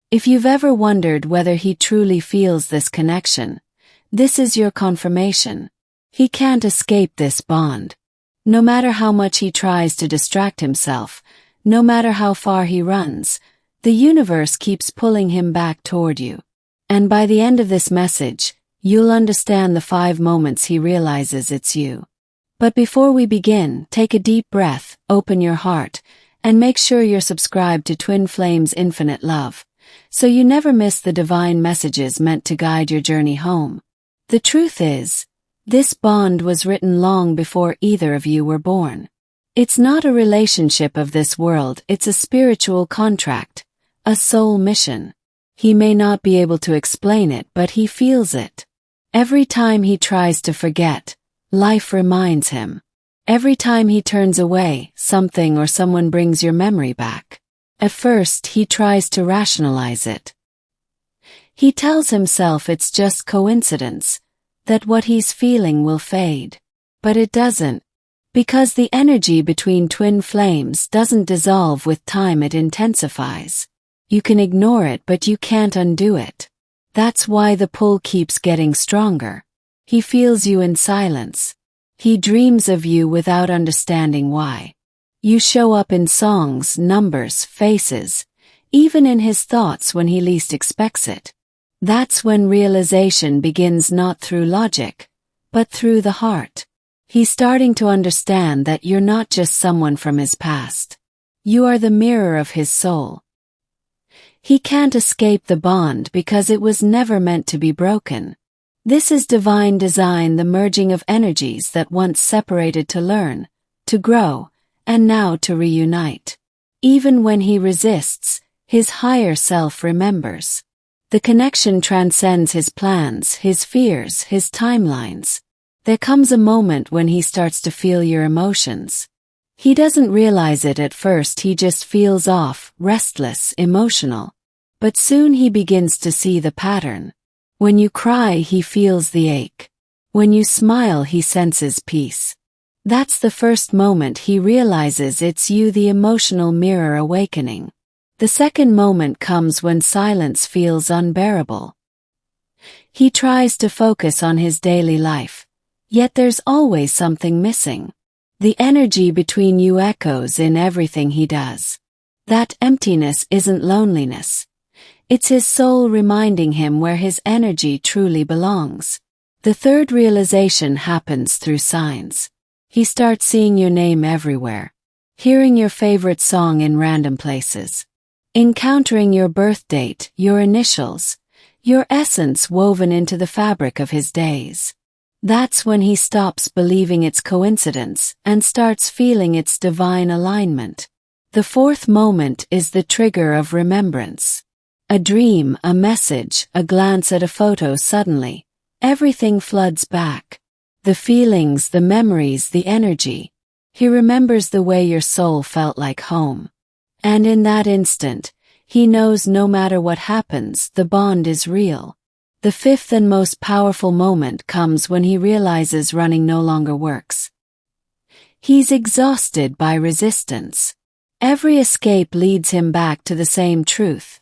If you've ever wondered whether he truly feels this connection, this is your confirmation. He can't escape this bond. No matter how much he tries to distract himself, no matter how far he runs, the universe keeps pulling him back toward you. And by the end of this message, you'll understand the 5 moments he realizes it's you. But before we begin, take a deep breath, open your heart, and make sure you're subscribed to Twin Flames Infinite Love, so you never miss the divine messages meant to guide your journey home. The truth is, this bond was written long before either of you were born. It's not a relationship of this world, it's a spiritual contract, a soul mission. He may not be able to explain it, but he feels it. Every time he tries to forget, life reminds him. Every time he turns away, something or someone brings your memory back. At first, he tries to rationalize it. He tells himself it's just coincidence, that what he's feeling will fade. But it doesn't. Because the energy between twin flames doesn't dissolve with time, it intensifies. You can ignore it, but you can't undo it. That's why the pull keeps getting stronger. He feels you in silence. He dreams of you without understanding why. You show up in songs, numbers, faces, even in his thoughts when he least expects it. That's when realization begins, not through logic, but through the heart. He's starting to understand that you're not just someone from his past. You are the mirror of his soul. He can't escape the bond because it was never meant to be broken. This is divine design, the merging of energies that once separated to learn, to grow, and now to reunite. Even when he resists, his higher self remembers. The connection transcends his plans, his fears, his timelines. There comes a moment when he starts to feel your emotions. He doesn't realize it at first, he just feels off, restless, emotional. But soon he begins to see the pattern. When you cry, he feels the ache. When you smile, he senses peace. That's the first moment he realizes it's you, the emotional mirror awakening. The second moment comes when silence feels unbearable. He tries to focus on his daily life, yet there's always something missing. The energy between you echoes in everything he does. That emptiness isn't loneliness. It's his soul reminding him where his energy truly belongs. The third realization happens through signs. He starts seeing your name everywhere, hearing your favorite song in random places, encountering your birth date, your initials, your essence woven into the fabric of his days. That's when he stops believing it's coincidence and starts feeling its divine alignment. The fourth moment is the trigger of remembrance. A dream, a message, a glance at a photo, suddenly, everything floods back. The feelings, the memories, the energy. He remembers the way your soul felt like home. And in that instant, he knows no matter what happens, the bond is real. The fifth and most powerful moment comes when he realizes running no longer works. He's exhausted by resistance. Every escape leads him back to the same truth.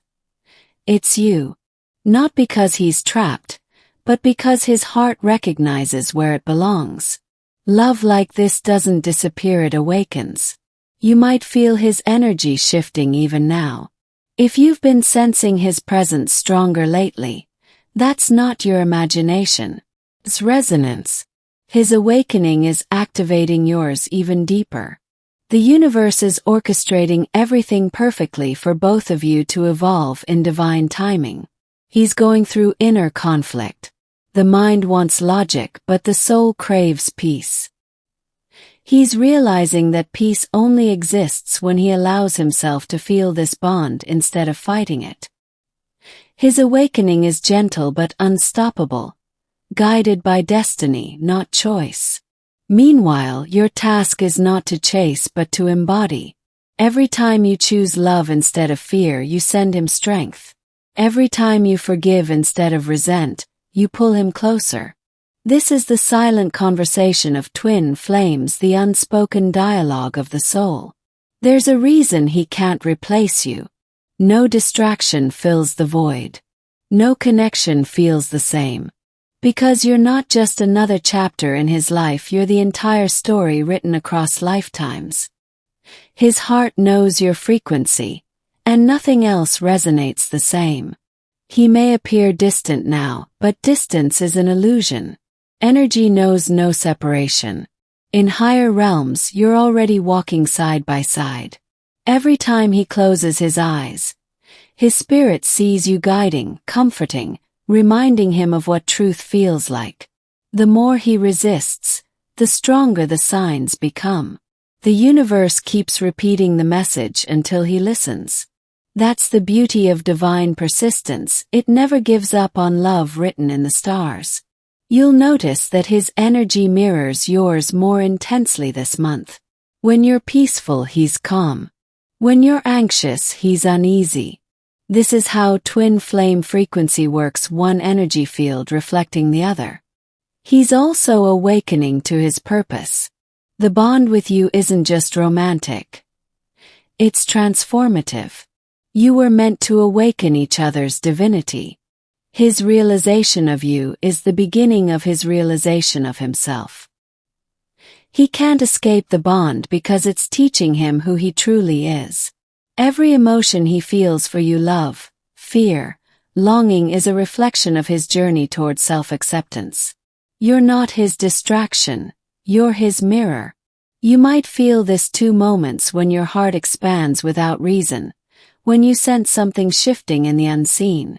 It's you. Not because he's trapped, but because his heart recognizes where it belongs. Love like this doesn't disappear, it awakens. You might feel his energy shifting even now. If you've been sensing his presence stronger lately, that's not your imagination. It's resonance. His awakening is activating yours even deeper. The universe is orchestrating everything perfectly for both of you to evolve in divine timing. He's going through inner conflict. The mind wants logic, but the soul craves peace. He's realizing that peace only exists when he allows himself to feel this bond instead of fighting it. His awakening is gentle but unstoppable, guided by destiny, not choice. Meanwhile, your task is not to chase but to embody. Every time you choose love instead of fear, you send him strength. Every time you forgive instead of resent, you pull him closer. This is the silent conversation of twin flames, the unspoken dialogue of the soul. There's a reason he can't replace you. No distraction fills the void. No connection feels the same. Because you're not just another chapter in his life, you're the entire story written across lifetimes. His heart knows your frequency, and nothing else resonates the same. He may appear distant now, but distance is an illusion. Energy knows no separation. In higher realms, you're already walking side by side. Every time he closes his eyes, his spirit sees you guiding, comforting, reminding him of what truth feels like. The more he resists, the stronger the signs become. The universe keeps repeating the message until he listens. That's the beauty of divine persistence. It never gives up on love written in the stars. You'll notice that his energy mirrors yours more intensely this month. When you're peaceful, he's calm. When you're anxious, he's uneasy. This is how twin flame frequency works, one energy field reflecting the other. He's also awakening to his purpose. The bond with you isn't just romantic. It's transformative. You were meant to awaken each other's divinity. His realization of you is the beginning of his realization of himself. He can't escape the bond because it's teaching him who he truly is. Every emotion he feels for you, love, fear, longing, is a reflection of his journey towards self-acceptance. You're not his distraction, you're his mirror. You might feel this too, moments when your heart expands without reason, when you sense something shifting in the unseen.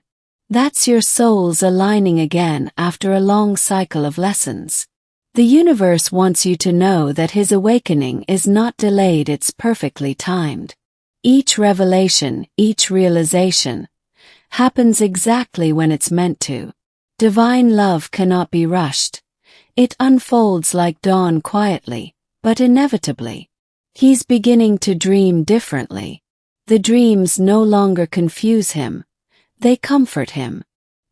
That's your souls aligning again after a long cycle of lessons. The universe wants you to know that his awakening is not delayed, it's perfectly timed. Each revelation, each realization, happens exactly when it's meant to. Divine love cannot be rushed. It unfolds like dawn, quietly, but inevitably. He's beginning to dream differently. The dreams no longer confuse him. They comfort him.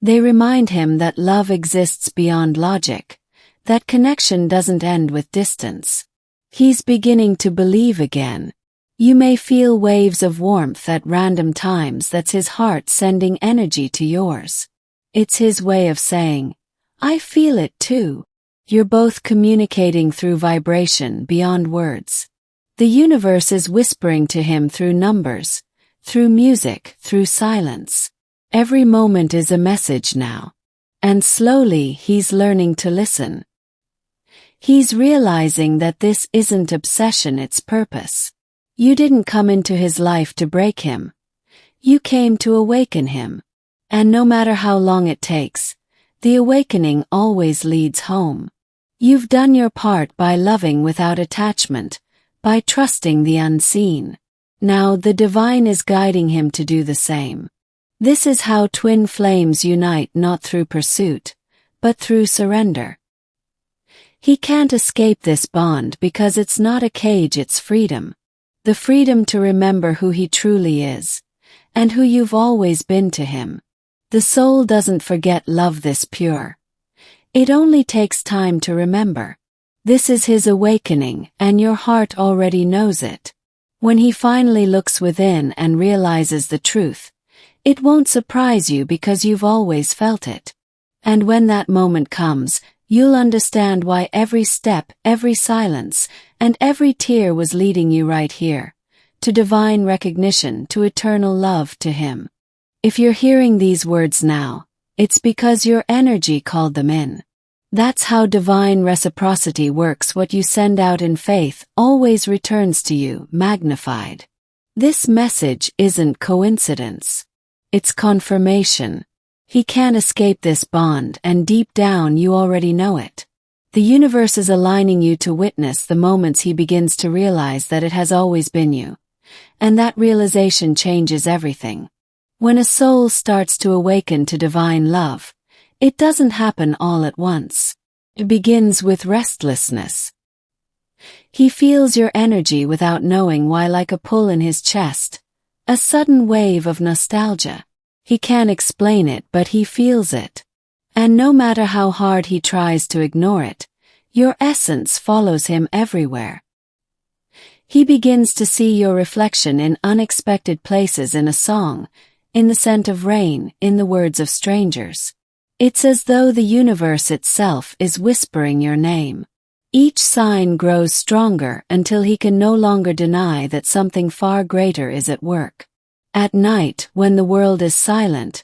They remind him that love exists beyond logic, that connection doesn't end with distance. He's beginning to believe again. You may feel waves of warmth at random times. That's his heart sending energy to yours. It's his way of saying, I feel it too. You're both communicating through vibration beyond words. The universe is whispering to him through numbers, through music, through silence. Every moment is a message now. And slowly he's learning to listen. He's realizing that this isn't obsession, it's purpose. You didn't come into his life to break him. You came to awaken him. And no matter how long it takes, the awakening always leads home. You've done your part by loving without attachment, by trusting the unseen. Now the divine is guiding him to do the same. This is how twin flames unite, not through pursuit, but through surrender. He can't escape this bond because it's not a cage, it's freedom. The freedom to remember who he truly is, and who you've always been to him. The soul doesn't forget love this pure. It only takes time to remember. This is his awakening, and your heart already knows it. When he finally looks within and realizes the truth, it won't surprise you because you've always felt it. And when that moment comes, you'll understand why every step, every silence, and every tear was leading you right here, to divine recognition, to eternal love, to him. If you're hearing these words now, it's because your energy called them in. That's how divine reciprocity works. What you send out in faith always returns to you, magnified. This message isn't coincidence. It's confirmation. He can't escape this bond, and deep down you already know it. The universe is aligning you to witness the moments he begins to realize that it has always been you. And that realization changes everything. When a soul starts to awaken to divine love, it doesn't happen all at once. It begins with restlessness. He feels your energy without knowing why, like a pull in his chest, a sudden wave of nostalgia. He can't explain it, but he feels it. And no matter how hard he tries to ignore it, your essence follows him everywhere. He begins to see your reflection in unexpected places, in a song, in the scent of rain, in the words of strangers. It's as though the universe itself is whispering your name. Each sign grows stronger until he can no longer deny that something far greater is at work. At night, when the world is silent,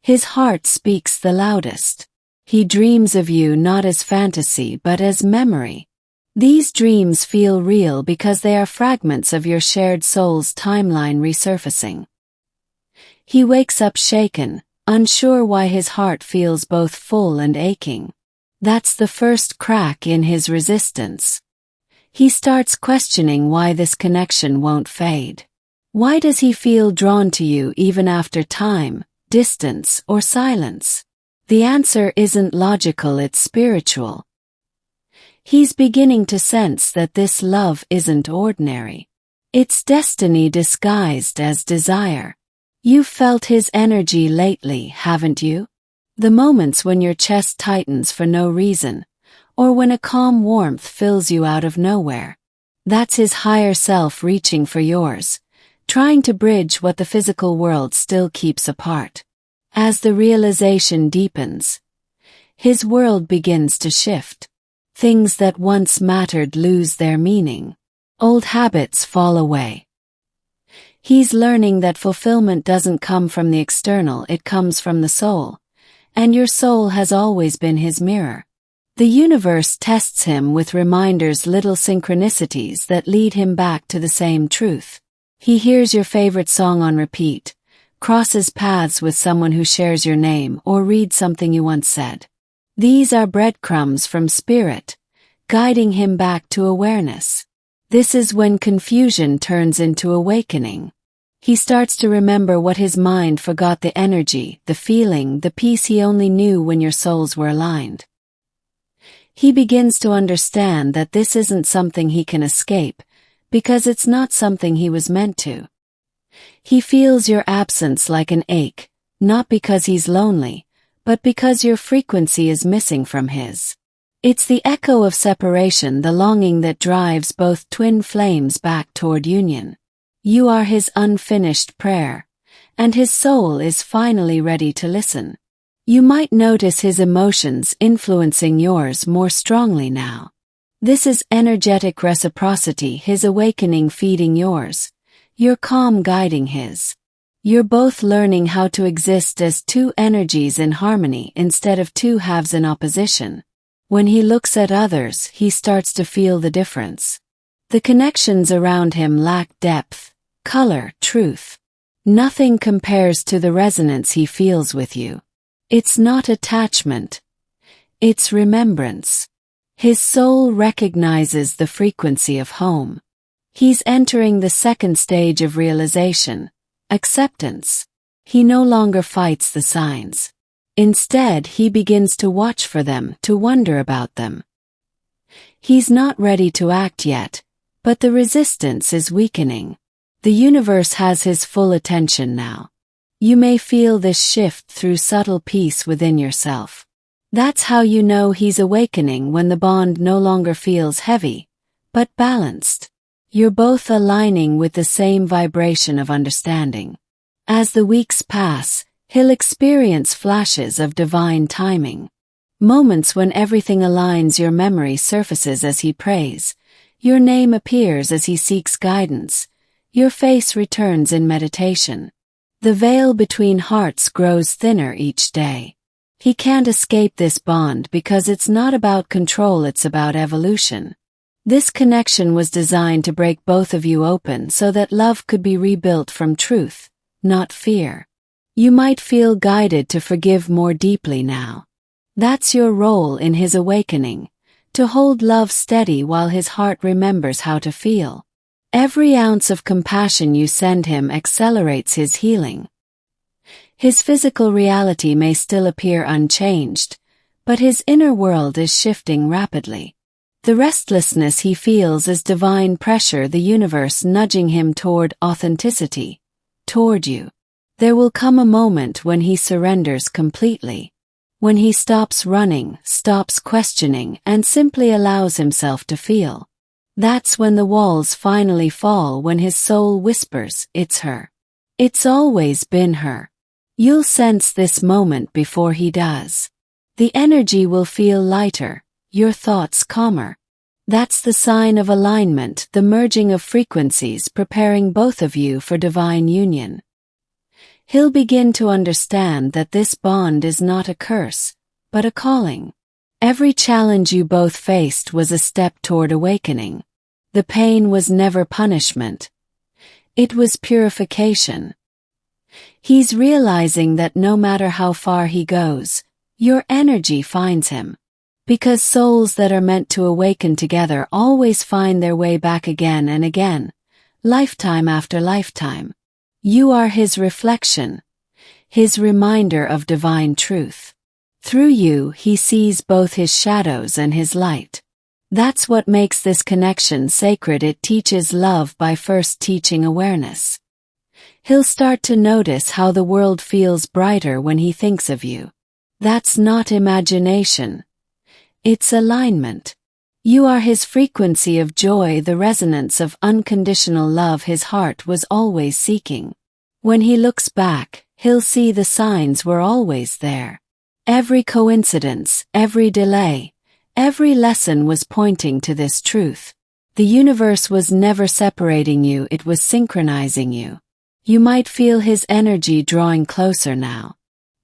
his heart speaks the loudest. He dreams of you not as fantasy but as memory. These dreams feel real because they are fragments of your shared soul's timeline resurfacing. He wakes up shaken, unsure why his heart feels both full and aching. That's the first crack in his resistance. He starts questioning why this connection won't fade. Why does he feel drawn to you even after time, distance, or silence? The answer isn't logical, it's spiritual. He's beginning to sense that this love isn't ordinary. It's destiny disguised as desire. You've felt his energy lately, haven't you? The moments when your chest tightens for no reason, or when a calm warmth fills you out of nowhere. That's his higher self reaching for yours, trying to bridge what the physical world still keeps apart. As the realization deepens, his world begins to shift. Things that once mattered lose their meaning. Old habits fall away. He's learning that fulfillment doesn't come from the external, it comes from the soul. And your soul has always been his mirror. The universe tests him with reminders, little synchronicities that lead him back to the same truth. He hears your favorite song on repeat, crosses paths with someone who shares your name, or reads something you once said. These are breadcrumbs from spirit, guiding him back to awareness. This is when confusion turns into awakening. He starts to remember what his mind forgot: the energy, the feeling, the peace he only knew when your souls were aligned. He begins to understand that this isn't something he can escape, because it's not something he was meant to. He feels your absence like an ache, not because he's lonely, but because your frequency is missing from his. It's the echo of separation, the longing that drives both twin flames back toward union. You are his unfinished prayer, and his soul is finally ready to listen. You might notice his emotions influencing yours more strongly now. This is energetic reciprocity, his awakening feeding yours, your calm guiding his. You're both learning how to exist as two energies in harmony instead of two halves in opposition. When he looks at others, he starts to feel the difference. The connections around him lack depth, color, truth. Nothing compares to the resonance he feels with you. It's not attachment. It's remembrance. His soul recognizes the frequency of home. He's entering the second stage of realization, acceptance. He no longer fights the signs. Instead, he begins to watch for them, to wonder about them. He's not ready to act yet, but the resistance is weakening. The universe has his full attention now. You may feel this shift through subtle peace within yourself. That's how you know he's awakening, when the bond no longer feels heavy, but balanced. You're both aligning with the same vibration of understanding. As the weeks pass, he'll experience flashes of divine timing. Moments when everything aligns, your memory surfaces as he prays, your name appears as he seeks guidance, your face returns in meditation. The veil between hearts grows thinner each day. He can't escape this bond because it's not about control, it's about evolution. This connection was designed to break both of you open so that love could be rebuilt from truth, not fear. You might feel guided to forgive more deeply now. That's your role in his awakening, to hold love steady while his heart remembers how to feel. Every ounce of compassion you send him accelerates his healing. His physical reality may still appear unchanged, but his inner world is shifting rapidly. The restlessness he feels is divine pressure, the universe nudging him toward authenticity, toward you. There will come a moment when he surrenders completely, when he stops running, stops questioning, and simply allows himself to feel. That's when the walls finally fall, when his soul whispers, "It's her. It's always been her." You'll sense this moment before he does. The energy will feel lighter, your thoughts calmer. That's the sign of alignment, the merging of frequencies preparing both of you for divine union. He'll begin to understand that this bond is not a curse, but a calling. Every challenge you both faced was a step toward awakening. The pain was never punishment. It was purification. He's realizing that no matter how far he goes, your energy finds him. Because souls that are meant to awaken together always find their way back again and again, lifetime after lifetime. You are his reflection, his reminder of divine truth. Through you, he sees both his shadows and his light. That's what makes this connection sacred. It teaches love by first teaching awareness. He'll start to notice how the world feels brighter when he thinks of you. That's not imagination. It's alignment. You are his frequency of joy, the resonance of unconditional love his heart was always seeking. When he looks back, he'll see the signs were always there. Every coincidence, every delay, every lesson was pointing to this truth. The universe was never separating you, it was synchronizing you. You might feel his energy drawing closer now.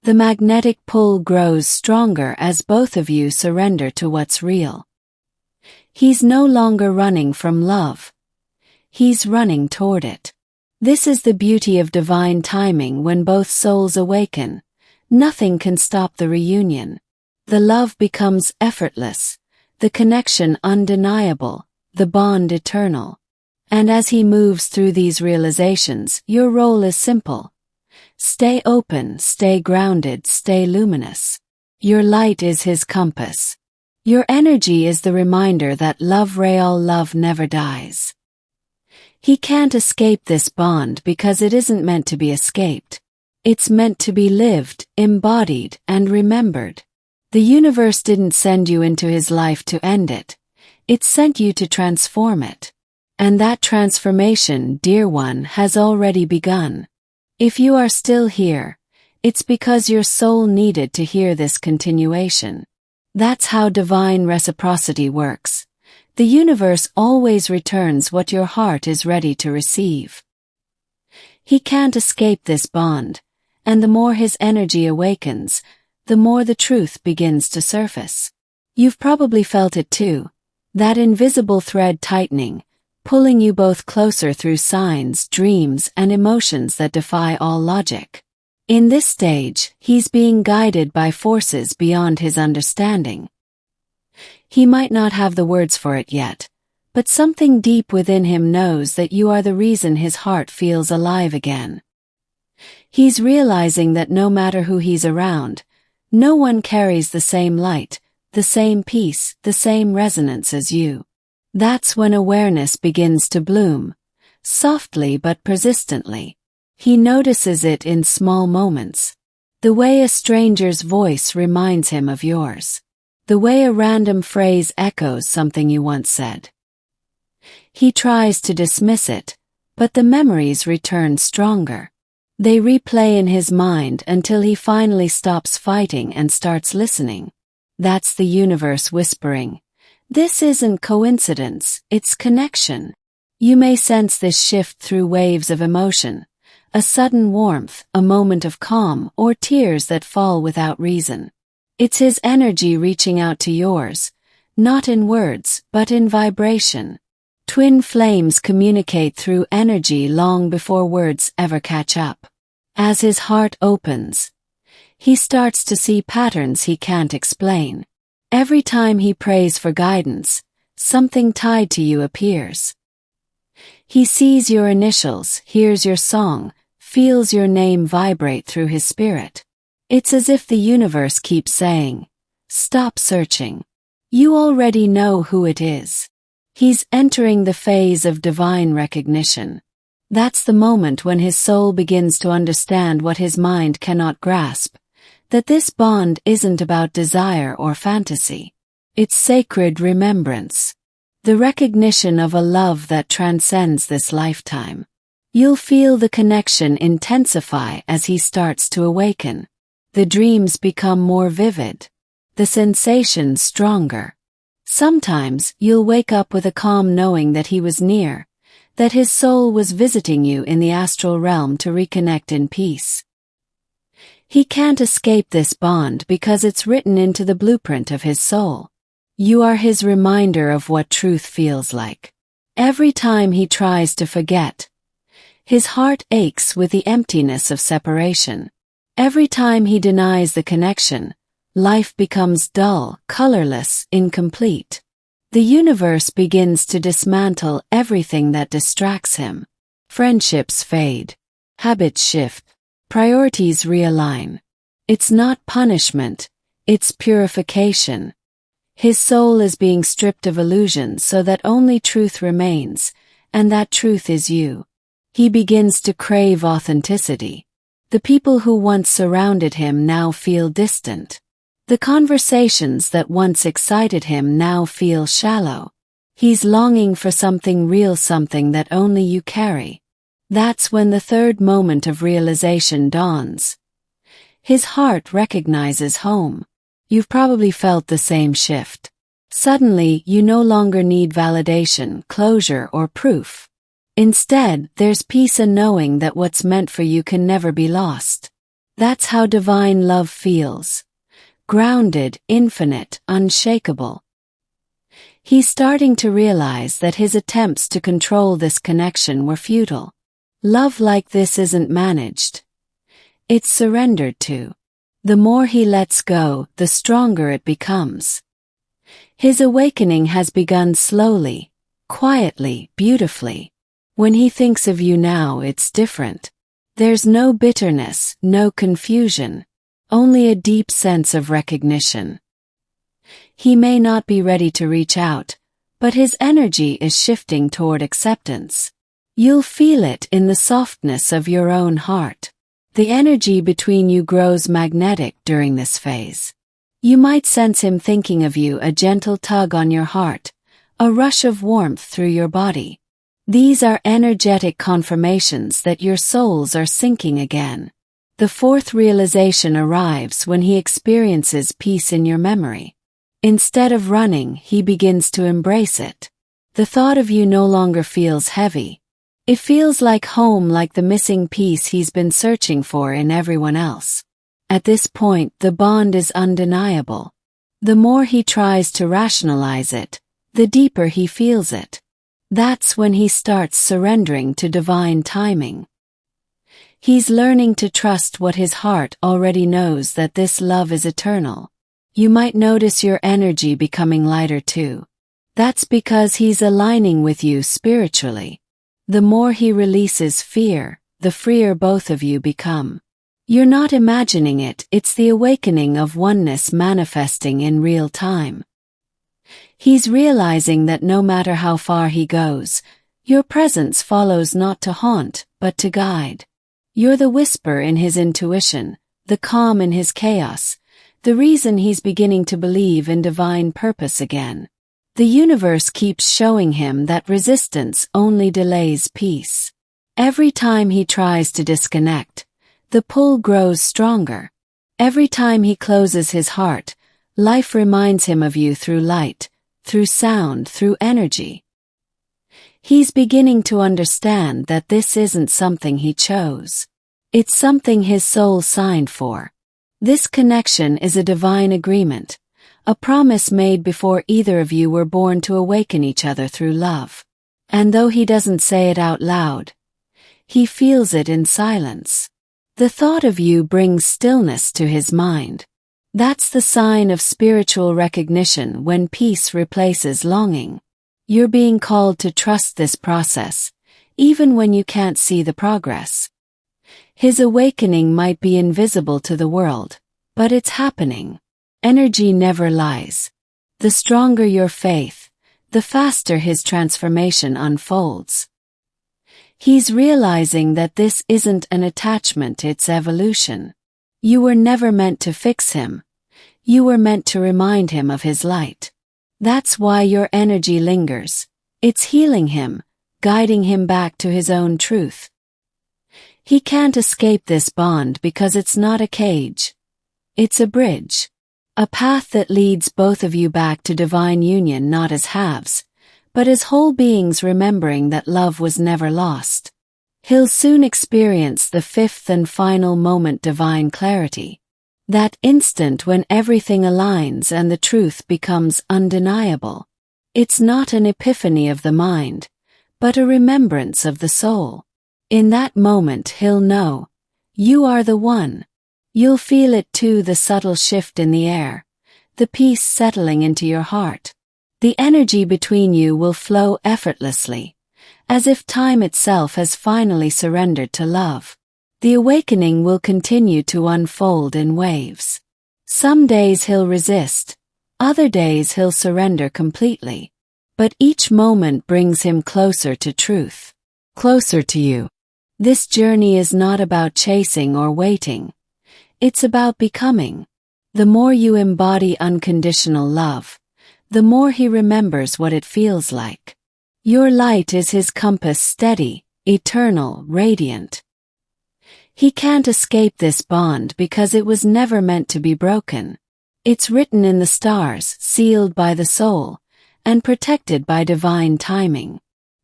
The magnetic pull grows stronger as both of you surrender to what's real. He's no longer running from love. He's running toward it. This is the beauty of divine timing. When both souls awaken, nothing can stop the reunion. The love becomes effortless, the connection undeniable, the bond eternal. And as he moves through these realizations, your role is simple. Stay open, stay grounded, stay luminous. Your light is his compass. Your energy is the reminder that love, real love, never dies. He can't escape this bond because it isn't meant to be escaped. It's meant to be lived, embodied, and remembered. The universe didn't send you into his life to end it. It sent you to transform it. And that transformation, dear one, has already begun. If you are still here, it's because your soul needed to hear this continuation. That's how divine reciprocity works. The universe always returns what your heart is ready to receive. He can't escape this bond, and the more his energy awakens, the more the truth begins to surface. You've probably felt it too, that invisible thread tightening, pulling you both closer through signs, dreams, and emotions that defy all logic. In this stage, he's being guided by forces beyond his understanding. He might not have the words for it yet, but something deep within him knows that you are the reason his heart feels alive again. He's realizing that no matter who he's around, no one carries the same light, the same peace, the same resonance as you. That's when awareness begins to bloom, softly but persistently. He notices it in small moments. The way a stranger's voice reminds him of yours. The way a random phrase echoes something you once said. He tries to dismiss it, but the memories return stronger. They replay in his mind until he finally stops fighting and starts listening. That's the universe whispering. This isn't coincidence, it's connection. You may sense this shift through waves of emotion, a sudden warmth, a moment of calm, or tears that fall without reason. It's his energy reaching out to yours, not in words, but in vibration. Twin flames communicate through energy long before words ever catch up. As his heart opens, he starts to see patterns he can't explain. Every time he prays for guidance, something tied to you appears. He sees your initials, hears your song, feels your name vibrate through his spirit. It's as if the universe keeps saying, "Stop searching. You already know who it is." He's entering the phase of divine recognition. That's the moment when his soul begins to understand what his mind cannot grasp. That this bond isn't about desire or fantasy. It's sacred remembrance. the recognition of a love that transcends this lifetime. You'll feel the connection intensify as he starts to awaken. The dreams become more vivid, the sensations stronger. Sometimes you'll wake up with a calm knowing that he was near, that his soul was visiting you in the astral realm to reconnect in peace. He can't escape this bond because it's written into the blueprint of his soul. You are his reminder of what truth feels like. Every time he tries to forget, his heart aches with the emptiness of separation. Every time he denies the connection, life becomes dull, colorless, incomplete. The universe begins to dismantle everything that distracts him. Friendships fade. Habits shift. Priorities realign. It's not punishment, it's purification. His soul is being stripped of illusions so that only truth remains, and that truth is you. He begins to crave authenticity. The people who once surrounded him now feel distant. The conversations that once excited him now feel shallow. He's longing for something real, something that only you carry. That's when the third moment of realization dawns. His heart recognizes home. You've probably felt the same shift. Suddenly, you no longer need validation, closure, or proof. Instead, there's peace in knowing that what's meant for you can never be lost. That's how divine love feels. Grounded, infinite, unshakable. He's starting to realize that his attempts to control this connection were futile. Love like this isn't managed. It's surrendered to. The more he lets go, the stronger it becomes. His awakening has begun slowly, quietly, beautifully. When he thinks of you now, it's different. There's no bitterness, no confusion, only a deep sense of recognition. He may not be ready to reach out, but his energy is shifting toward acceptance. You'll feel it in the softness of your own heart. The energy between you grows magnetic during this phase. You might sense him thinking of you, a gentle tug on your heart, a rush of warmth through your body. These are energetic confirmations that your souls are syncing again. The fourth realization arrives when he experiences peace in your memory. Instead of running, he begins to embrace it. The thought of you no longer feels heavy. It feels like home, like the missing piece he's been searching for in everyone else. At this point, the bond is undeniable. The more he tries to rationalize it, the deeper he feels it. That's when he starts surrendering to divine timing. He's learning to trust what his heart already knows, that this love is eternal. You might notice your energy becoming lighter too. That's because he's aligning with you spiritually. The more he releases fear, the freer both of you become. You're not imagining it, it's the awakening of oneness manifesting in real time. He's realizing that no matter how far he goes, your presence follows, not to haunt, but to guide. You're the whisper in his intuition, the calm in his chaos, the reason he's beginning to believe in divine purpose again. The universe keeps showing him that resistance only delays peace. Every time he tries to disconnect, the pull grows stronger. Every time he closes his heart, life reminds him of you through light, through sound, through energy. He's beginning to understand that this isn't something he chose. It's something his soul signed for. This connection is a divine agreement. A promise made before either of you were born to awaken each other through love. And though he doesn't say it out loud, he feels it in silence. The thought of you brings stillness to his mind. That's the sign of spiritual recognition when peace replaces longing. You're being called to trust this process, even when you can't see the progress. His awakening might be invisible to the world, but it's happening. Energy never lies. The stronger your faith, the faster his transformation unfolds. He's realizing that this isn't an attachment, it's evolution. You were never meant to fix him. You were meant to remind him of his light. That's why your energy lingers. It's healing him, guiding him back to his own truth. He can't escape this bond because it's not a cage. It's a bridge. A path that leads both of you back to divine union, not as halves, but as whole beings, remembering that love was never lost. He'll soon experience the fifth and final moment, divine clarity. That instant when everything aligns and the truth becomes undeniable. It's not an epiphany of the mind, but a remembrance of the soul. In that moment he'll know, you are the one. You'll feel it too, the subtle shift in the air, the peace settling into your heart. The energy between you will flow effortlessly, as if time itself has finally surrendered to love. The awakening will continue to unfold in waves. Some days he'll resist, other days he'll surrender completely. But each moment brings him closer to truth, closer to you. This journey is not about chasing or waiting. It's about becoming. The more you embody unconditional love, the more he remembers what it feels like. Your light is his compass, steady, eternal, radiant. He can't escape this bond because it was never meant to be broken. It's written in the stars, sealed by the soul, and protected by divine timing.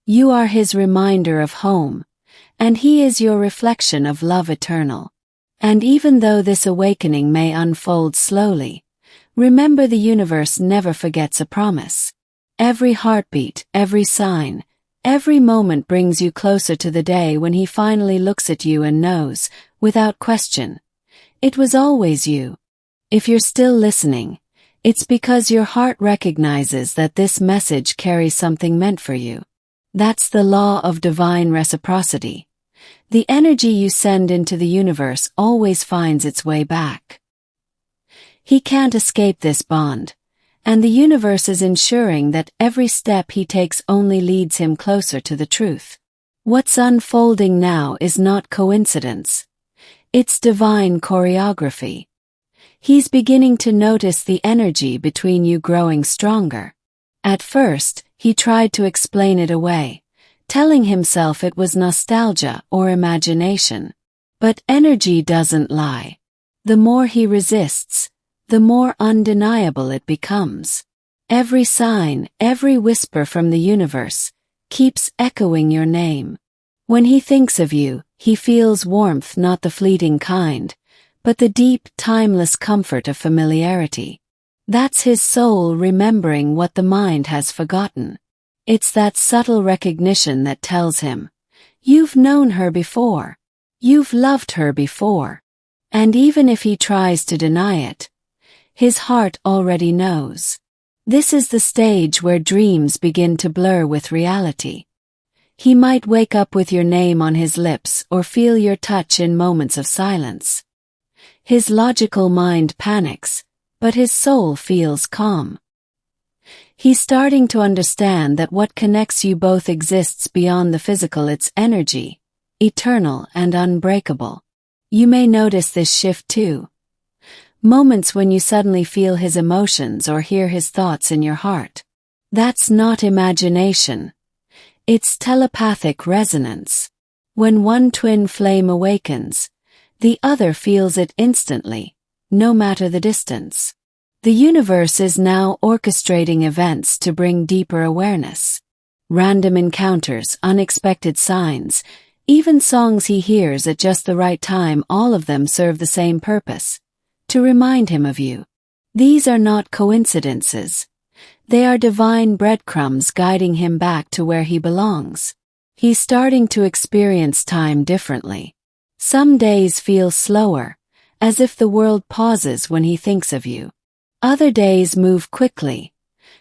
You are his reminder of home, and he is your reflection of love eternal. And even though this awakening may unfold slowly, remember the universe never forgets a promise. Every heartbeat, every sign, every moment brings you closer to the day when he finally looks at you and knows, without question, it was always you. If you're still listening, it's because your heart recognizes that this message carries something meant for you. That's the law of divine reciprocity. The energy you send into the universe always finds its way back. He can't escape this bond, and the universe is ensuring that every step he takes only leads him closer to the truth. What's unfolding now is not coincidence. It's divine choreography. He's beginning to notice the energy between you growing stronger. At first, he tried to explain it away, telling himself it was nostalgia or imagination. But energy doesn't lie. The more he resists, the more undeniable it becomes. Every sign, every whisper from the universe, keeps echoing your name. When he thinks of you, he feels warmth, not the fleeting kind, but the deep, timeless comfort of familiarity. That's his soul remembering what the mind has forgotten. It's that subtle recognition that tells him, you've known her before. You've loved her before. And even if he tries to deny it, his heart already knows. This is the stage where dreams begin to blur with reality. He might wake up with your name on his lips or feel your touch in moments of silence. His logical mind panics, but his soul feels calm. He's starting to understand that what connects you both exists beyond the physical. It's energy, eternal and unbreakable. You may notice this shift too. Moments when you suddenly feel his emotions or hear his thoughts in your heart. That's not imagination. It's telepathic resonance. When one twin flame awakens, the other feels it instantly, no matter the distance. The universe is now orchestrating events to bring deeper awareness. Random encounters, unexpected signs, even songs he hears at just the right time, all of them serve the same purpose: to remind him of you. These are not coincidences. They are divine breadcrumbs guiding him back to where he belongs. He's starting to experience time differently. Some days feel slower, as if the world pauses when he thinks of you. Other days move quickly,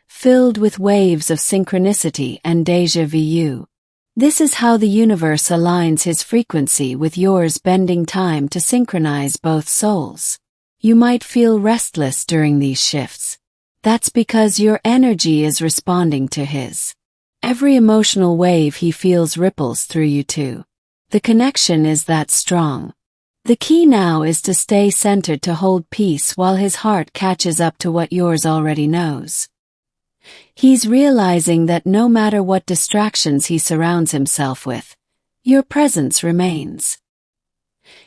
filled with waves of synchronicity and déjà vu. This is how the universe aligns his frequency with yours, bending time to synchronize both souls. You might feel restless during these shifts. That's because your energy is responding to his. Every emotional wave he feels ripples through you too. The connection is that strong. The key now is to stay centered, to hold peace while his heart catches up to what yours already knows. He's realizing that no matter what distractions he surrounds himself with, your presence remains.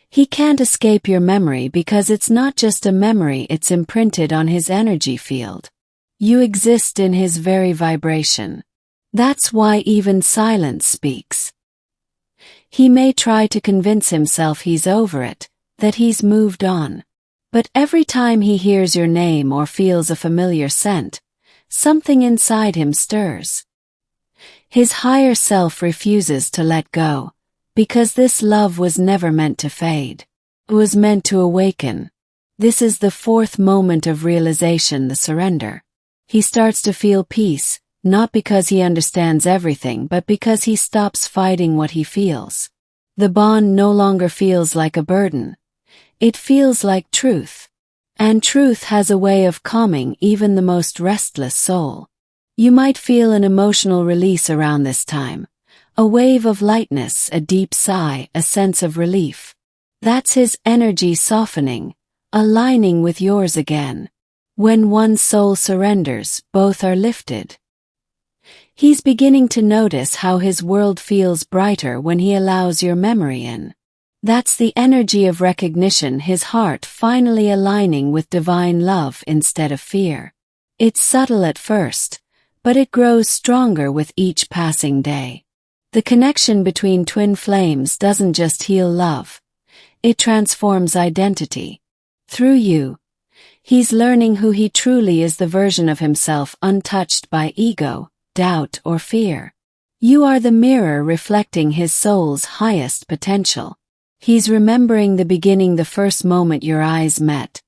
He can't escape your memory because it's not just a memory, it's imprinted on his energy field. You exist in his very vibration. That's why even silence speaks. He may try to convince himself he's over it, that he's moved on. But every time he hears your name or feels a familiar scent, something inside him stirs. His higher self refuses to let go, because this love was never meant to fade. It was meant to awaken. This is the fourth moment of realization, the surrender. He starts to feel peace, not because he understands everything but because he stops fighting what he feels. The bond no longer feels like a burden. It feels like truth. And truth has a way of calming even the most restless soul. You might feel an emotional release around this time. A wave of lightness, a deep sigh, a sense of relief. That's his energy softening, aligning with yours again. When one soul surrenders, both are lifted. He's beginning to notice how his world feels brighter when he allows your memory in. That's the energy of recognition, his heart finally aligning with divine love instead of fear. It's subtle at first, but it grows stronger with each passing day. The connection between twin flames doesn't just heal love. It transforms identity. Through you, he's learning who he truly is, the version of himself untouched by ego, doubt, or fear. You are the mirror reflecting his soul's highest potential. He's remembering the beginning, the first moment your eyes met,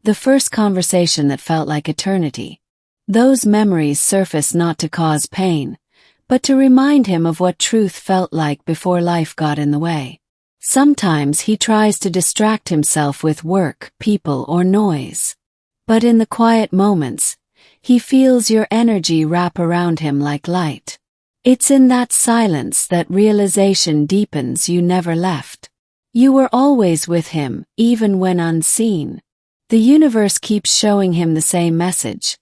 the first conversation that felt like eternity. Those memories surface not to cause pain, but to remind him of what truth felt like before life got in the way. Sometimes he tries to distract himself with work, people, or noise. But in the quiet moments, he feels your energy wrap around him like light. It's in that silence that realization deepens. You never left. You were always with him, even when unseen. The universe keeps showing him the same message.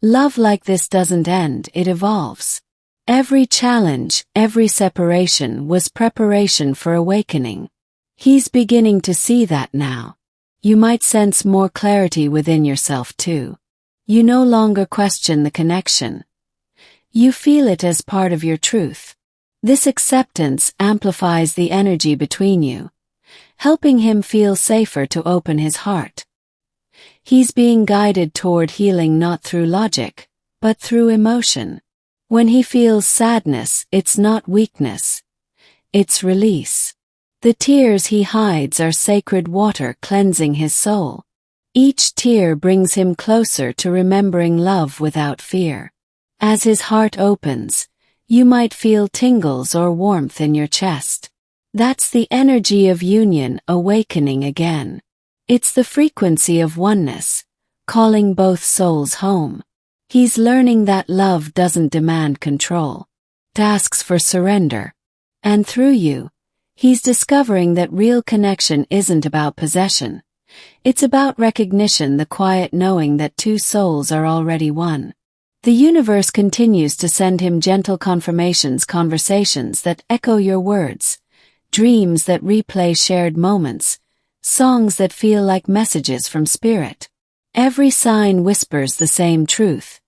Love like this doesn't end, it evolves. Every challenge, every separation was preparation for awakening. He's beginning to see that now. You might sense more clarity within yourself too. You no longer question the connection. You feel it as part of your truth. This acceptance amplifies the energy between you, helping him feel safer to open his heart. He's being guided toward healing not through logic, but through emotion. When he feels sadness, it's not weakness. It's release. The tears he hides are sacred water cleansing his soul. Each tear brings him closer to remembering love without fear. As his heart opens, you might feel tingles or warmth in your chest. That's the energy of union awakening again. It's the frequency of oneness, calling both souls home. He's learning that love doesn't demand control. It asks for surrender. And through you, he's discovering that real connection isn't about possession. It's about recognition, the quiet knowing that two souls are already one. The universe continues to send him gentle confirmations, conversations that echo your words, dreams that replay shared moments, songs that feel like messages from spirit. Every sign whispers the same truth.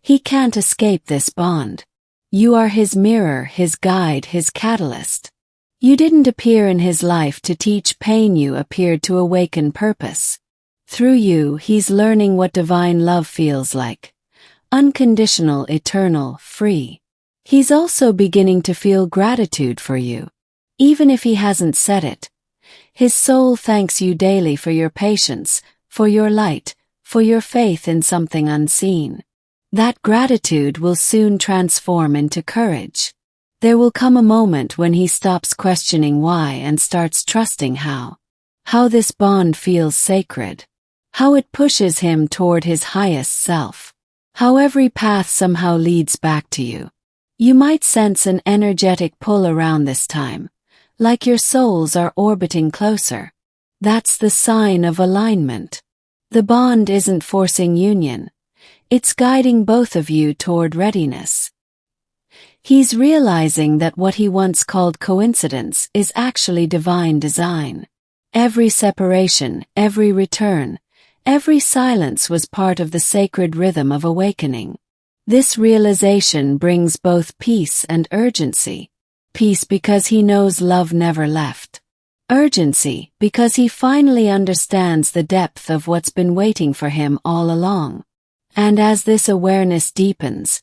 He can't escape this bond. You are his mirror, his guide, his catalyst. You didn't appear in his life to teach pain, you appeared to awaken purpose. Through you, he's learning what divine love feels like. Unconditional, eternal, free. He's also beginning to feel gratitude for you. Even if he hasn't said it. His soul thanks you daily for your patience, for your light, for your faith in something unseen. That gratitude will soon transform into courage. There will come a moment when he stops questioning why and starts trusting how. How this bond feels sacred. How it pushes him toward his highest self. How every path somehow leads back to you. You might sense an energetic pull around this time, like your souls are orbiting closer. That's the sign of alignment. The bond isn't forcing union. It's guiding both of you toward readiness. He's realizing that what he once called coincidence is actually divine design. Every separation, every return, every silence was part of the sacred rhythm of awakening. This realization brings both peace and urgency. Peace because he knows love never left. Urgency because he finally understands the depth of what's been waiting for him all along. And as this awareness deepens,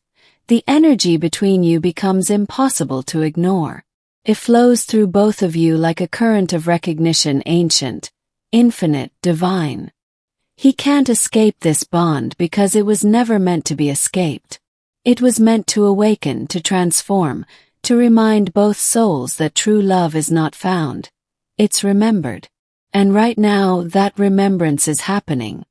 the energy between you becomes impossible to ignore. It flows through both of you like a current of recognition, ancient, infinite, divine. He can't escape this bond because it was never meant to be escaped. It was meant to awaken, to transform, to remind both souls that true love is not found. It's remembered. And right now, that remembrance is happening.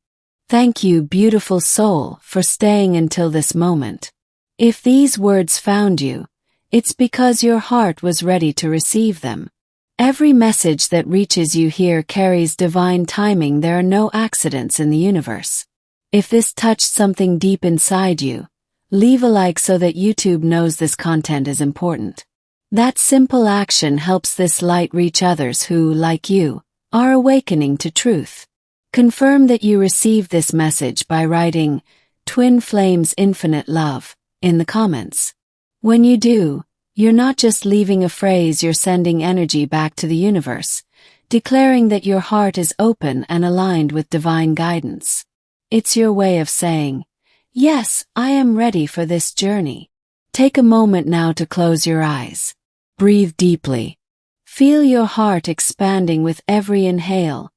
Thank you, beautiful soul, for staying until this moment. If these words found you, it's because your heart was ready to receive them. Every message that reaches you here carries divine timing. There are no accidents in the universe. If this touched something deep inside you, leave a like so that YouTube knows this content is important. That simple action helps this light reach others who, like you, are awakening to truth. Confirm that you received this message by writing Twin Flames Infinite Love in the comments. When you do, you're not just leaving a phrase, you're sending energy back to the universe, declaring that your heart is open and aligned with divine guidance. It's your way of saying, yes, I am ready for this journey. Take a moment now to close your eyes. Breathe deeply. Feel your heart expanding with every inhale,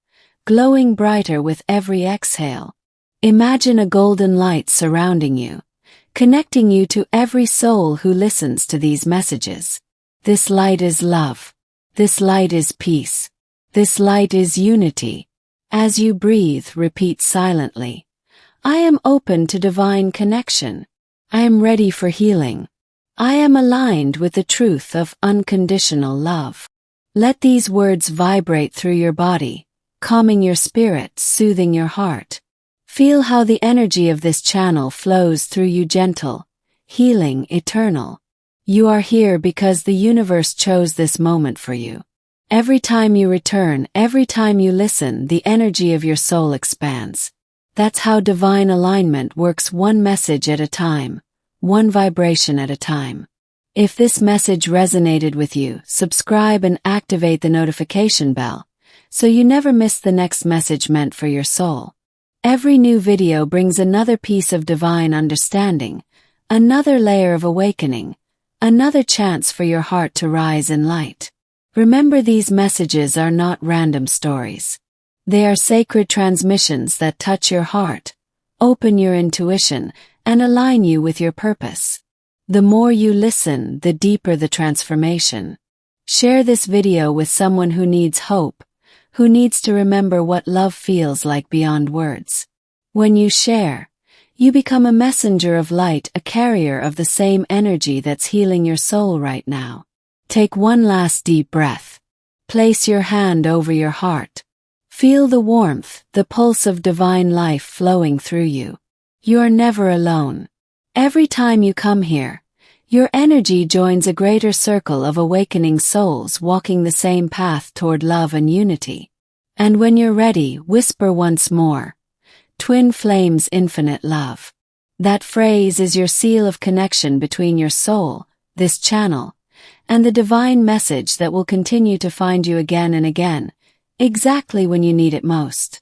glowing brighter with every exhale. Imagine a golden light surrounding you, connecting you to every soul who listens to these messages. This light is love. This light is peace. This light is unity. As you breathe, repeat silently, I am open to divine connection. I am ready for healing. I am aligned with the truth of unconditional love. Let these words vibrate through your body, calming your spirit, soothing your heart. Feel how the energy of this channel flows through you, gentle, healing, eternal. You are here because the universe chose this moment for you. Every time you return, every time you listen, the energy of your soul expands. That's how divine alignment works, one message at a time, one vibration at a time. If this message resonated with you, subscribe and activate the notification bell, so you never miss the next message meant for your soul. Every new video brings another piece of divine understanding, another layer of awakening, another chance for your heart to rise in light. Remember, these messages are not random stories. They are sacred transmissions that touch your heart, open your intuition, and align you with your purpose. The more you listen, the deeper the transformation. Share this video with someone who needs hope, who needs to remember what love feels like beyond words. When you share, you become a messenger of light, a carrier of the same energy that's healing your soul right now. Take one last deep breath. Place your hand over your heart. Feel the warmth, the pulse of divine life flowing through you. You are never alone. Every time you come here, your energy joins a greater circle of awakening souls walking the same path toward love and unity. And when you're ready, whisper once more, Twin Flames Infinite Love. That phrase is your seal of connection between your soul, this channel, and the divine message that will continue to find you again and again, exactly when you need it most.